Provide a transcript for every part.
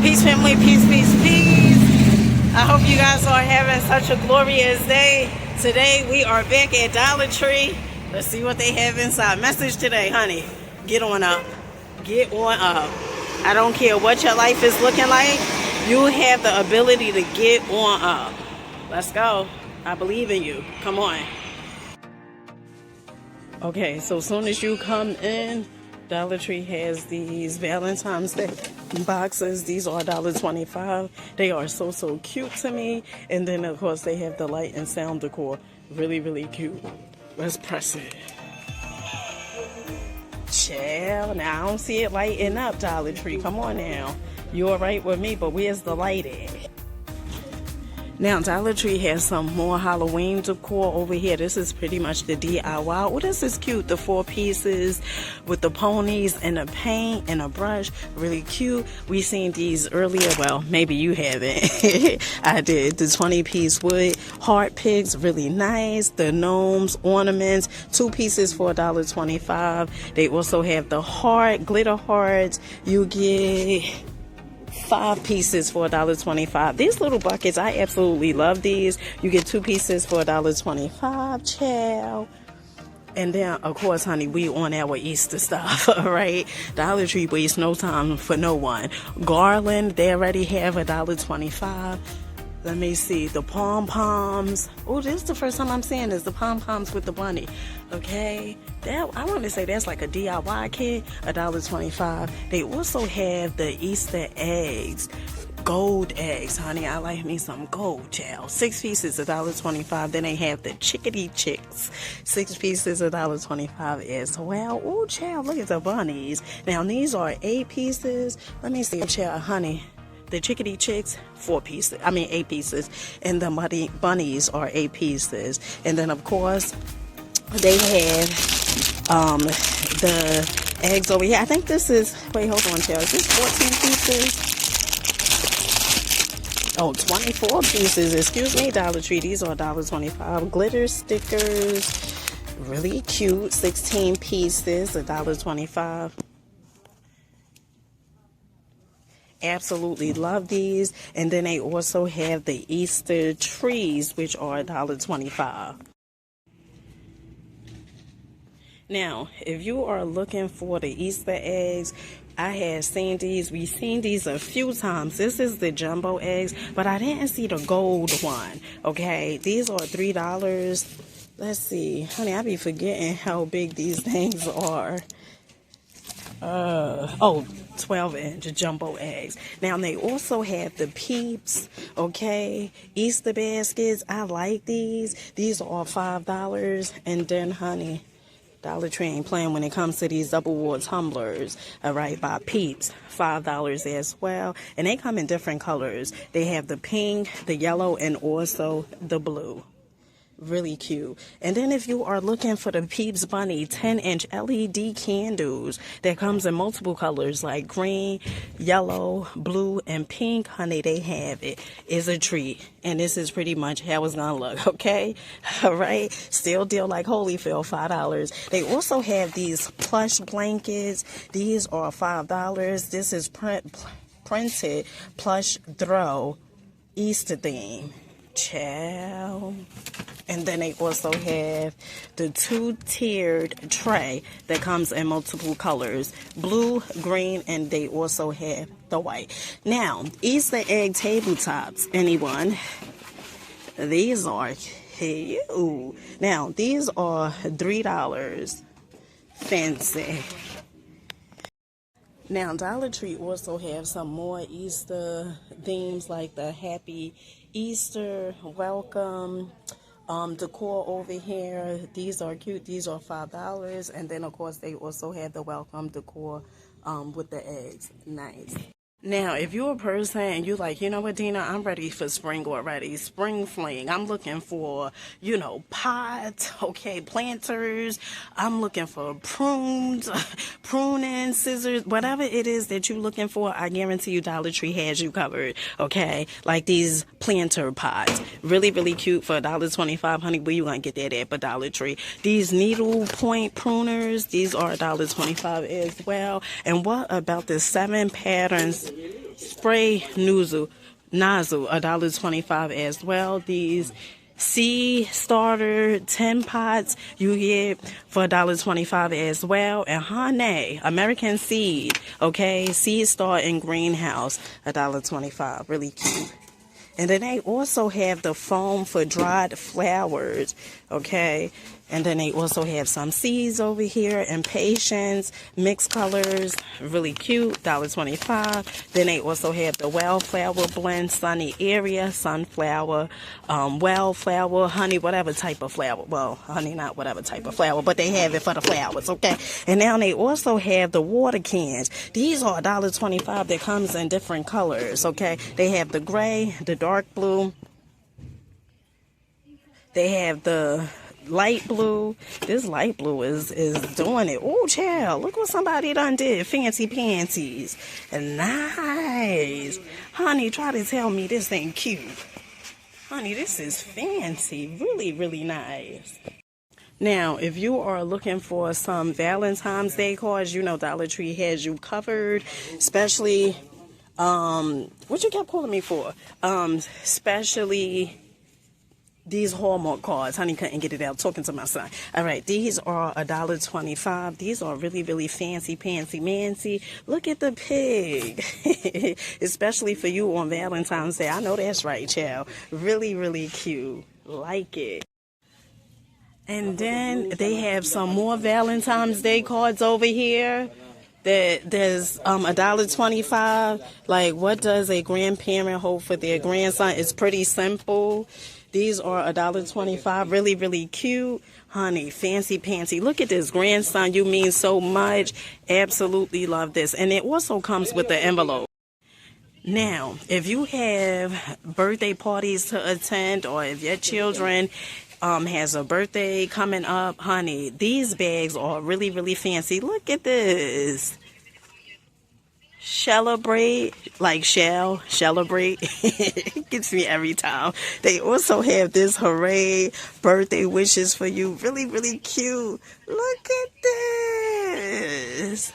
Peace, family. Peace, peace, peace. I hope you guys are having such a glorious day. Today, we are back at Dollar Tree. Let's see what they have inside. Message today, honey. Get on up. Get on up. I don't care what your life is looking like. You have the ability to get on up. Let's go. I believe in you. Come on. Okay, so as soon as you come in, Dollar Tree has these Valentine's Day boxes. These are $1.25. They are so cute to me. And then, of course, they have the light and sound decor. Really cute. Let's press it. Chill. Now, I don't see it lighting up, Dollar Tree. Come on now. You all right with me, but where's the light at? Now, Dollar Tree has some more Halloween decor over here. This is pretty much the DIY. Oh, this is cute. The 4 pieces with the ponies and a paint and a brush. Really cute. We seen these earlier. Well, maybe you haven't. I did. The 20-piece wood heart pigs. Really nice. The gnomes, ornaments. 2 pieces for $1.25. They also have the heart, glitter hearts. You get 5 pieces for $1.25. These little buckets, I absolutely love these. You get 2 pieces for $1.25. Ciao. And then, of course, honey, we on our Easter stuff, all right? Dollar Tree wastes no time for no one. Garland, they already have $1.25. Let me see, the pom-poms. Oh, this is the first time I'm seeing this, the pom-poms with the bunny. Okay, I want to say that's like a DIY kit, $1.25. They also have the Easter eggs, gold eggs, honey. I like me some gold, child. 6 pieces, $1.25. Then they have the chickadee chicks, 6 pieces, $1.25 as well. Oh, child, look at the bunnies. Now, these are 8 pieces. Let me see, child, honey. The chickadee chicks, 8 pieces. And the bunnies are 8 pieces. And then, of course, they have the eggs over here. I think this is, wait, hold on, child. Is this 14 pieces? Oh, 24 pieces. Excuse me, Dollar Tree. These are $1.25. Glitter stickers, really cute. 16 pieces, $1.25. Absolutely love these. And then they also have the Easter trees, which are $1.25. Now, if you are looking for the Easter eggs, I have seen these. We've seen these a few times. This is the jumbo eggs, but I didn't see the gold one. Okay, these are $3. Let's see, honey, I be forgetting how big these things are. 12-inch jumbo eggs. Now, they also have the Peeps, okay, Easter baskets. I like these. These are $5. And then, honey, Dollar Tree ain't playing when it comes to these double wall tumblers, all right, by Peeps, $5 as well. And they come in different colors. They have the pink, the yellow, and also the blue. Really cute. And then if you are looking for the Peeps Bunny 10-inch LED candles that comes in multiple colors like green, yellow, blue, and pink, honey, they have it. It's a treat. And this is pretty much how it's gonna look, okay? All right. Still deal like Holyfield, $5. They also have these plush blankets. These are $5. This is printed plush throw Easter theme. Ciao. And then they also have the 2-tiered tray that comes in multiple colors, blue, green, and they also have the white. Now, Easter egg tabletops, anyone? These are cute. Now, these are $3. Fancy. Now, Dollar Tree also have some more Easter themes like the Happy Easter, welcome, decor over here. These are cute. These are $5. And then, of course, they also have the welcome decor with the eggs. Nice. Now, if you're a person and you're like, you know what, Dina, I'm ready for spring already. Spring fling. I'm looking for, pots, okay, planters. I'm looking for prunes, pruning, scissors, whatever it is that you're looking for, I guarantee you Dollar Tree has you covered, okay? Like these planter pots. Really cute for $1.25. Honey, where you gonna get that at but Dollar Tree? These needle point pruners, these are $1.25 as well. And what about the 7 patterns spray nozzle, $1.25 as well. These seed starter 10 pots you get for $1.25 as well. And honey, American seed, okay, seed start in greenhouse, $1.25, really cute. And then they also have the foam for dried flowers, okay? And then they also have some seeds over here, impatiens, mixed colors, really cute, $1.25. Then they also have the wildflower blend, sunny area, sunflower, wildflower, honey, whatever type of flower. Well, honey, not whatever type of flower, but they have it for the flowers, okay? And now they also have the water cans. These are $1.25 that comes in different colors, okay? They have the gray, the dark blue. They have the light blue. This light blue is doing it. Oh, child, look what somebody done did. Fancy panties. Nice. Honey, try to tell me this ain't cute. Honey, this is fancy. Really, really nice. Now, if you are looking for some Valentine's Day cards, you know Dollar Tree has you covered. Especially, what you kept calling me for? Especially these Hallmark cards. Honey couldn't get it out talking to my son. All right, these are $1.25. These are really, really fancy, pantsy, mancy. Look at the pig. Especially for you on Valentine's Day. I know that's right, child. Really, really cute. Like it. And then they have some more Valentine's Day cards over here. There's $1.25. Like, what does a grandparent hope for their grandson? It's pretty simple. These are $1.25. Really, really cute. Honey, fancy pantsy. Look at this. Grandson, you mean so much. Absolutely love this. And it also comes with the envelope. Now, if you have birthday parties to attend, or if your children has a birthday coming up, honey, these bags are really, really fancy. Look at this. Celebrate, like celebrate. It gets me every time. They also have this hooray birthday wishes for you. Really, really cute. Look at this.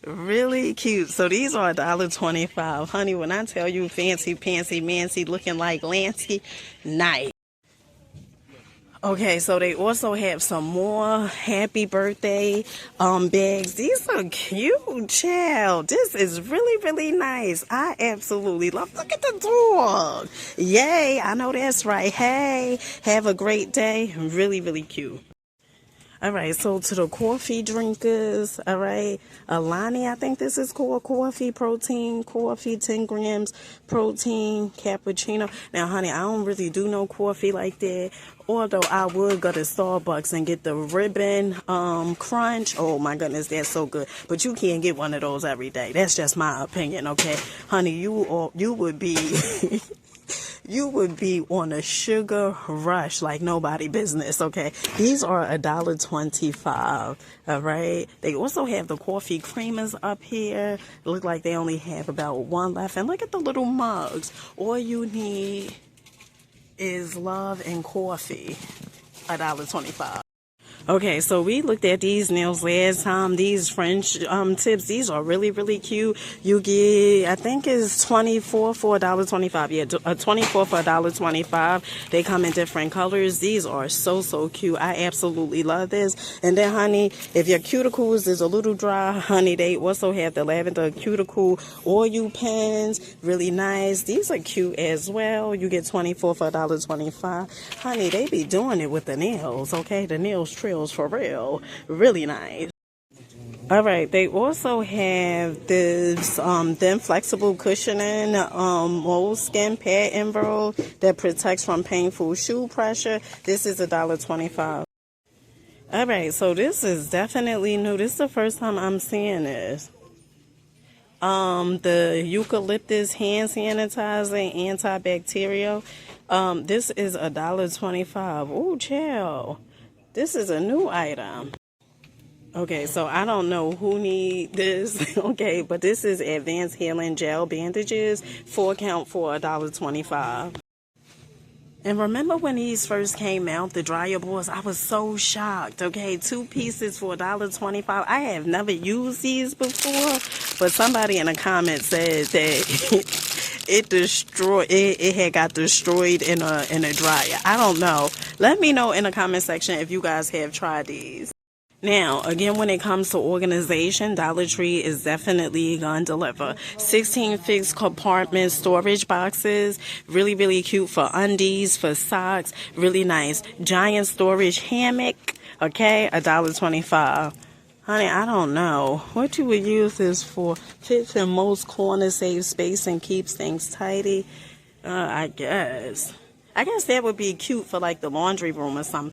Really cute. So these are $1.25. Honey, when I tell you fancy, pantsy, mancy, looking like Lancy, nice. Okay, so they also have some more happy birthday bags. These are cute, child. This is really, really nice. I absolutely love. Look at the dog. Yay, I know that's right. Hey, have a great day. Really, really cute. All right, so to the coffee drinkers, all right, Alani, I think this is called coffee, protein, coffee, 10 grams, protein, cappuccino. Now, honey, I don't really do no coffee like that, although I would go to Starbucks and get the ribbon crunch. Oh, my goodness, that's so good. But you can't get one of those every day. That's just my opinion, okay? Honey, you would be... You would be on a sugar rush like nobody business, okay? These are $1.25, all right? They also have the coffee creamers up here. It look like they only have about one left. And look at the little mugs. All you need is love and coffee, $1.25. Okay, so we looked at these nails last time. These French tips, these are really, really cute. You get, I think it's 24 for $1.25. Yeah, 24 for $1.25. They come in different colors. These are so, so cute. I absolutely love this. And then, honey, if your cuticles is a little dry, honey, they also have the lavender cuticle oil pens. Really nice. These are cute as well. You get 24 for $1.25. Honey, they be doing it with the nails, okay? The nails trills for real. Really nice. All right, they also have this thin flexible cushioning moleskin pad envelope that protects from painful shoe pressure. This is $1.25. All right, so this is definitely new. This is the first time I'm seeing this. The eucalyptus hand sanitizer, antibacterial. This is $1.25. Oh, chill. This is a new item. Okay, so I don't know who need this, okay, but this is Advanced Healing Gel Bandages, 4 count for $1.25. And remember when these first came out, the dryer boards, I was so shocked, okay, 2 pieces for $1.25. I have never used these before, but somebody in the comments said that it had got destroyed in a dryer. I don't know. Let me know in the comment section if you guys have tried these. Now, again, when it comes to organization, Dollar Tree is definitely gonna deliver. 16 fixed compartment storage boxes, really, really cute for undies, for socks, really nice. Giant storage hammock, okay, $1.25. Honey, I don't know what you would use this for. Fits in most corners, saves space, and keeps things tidy. I guess that would be cute for like the laundry room or something.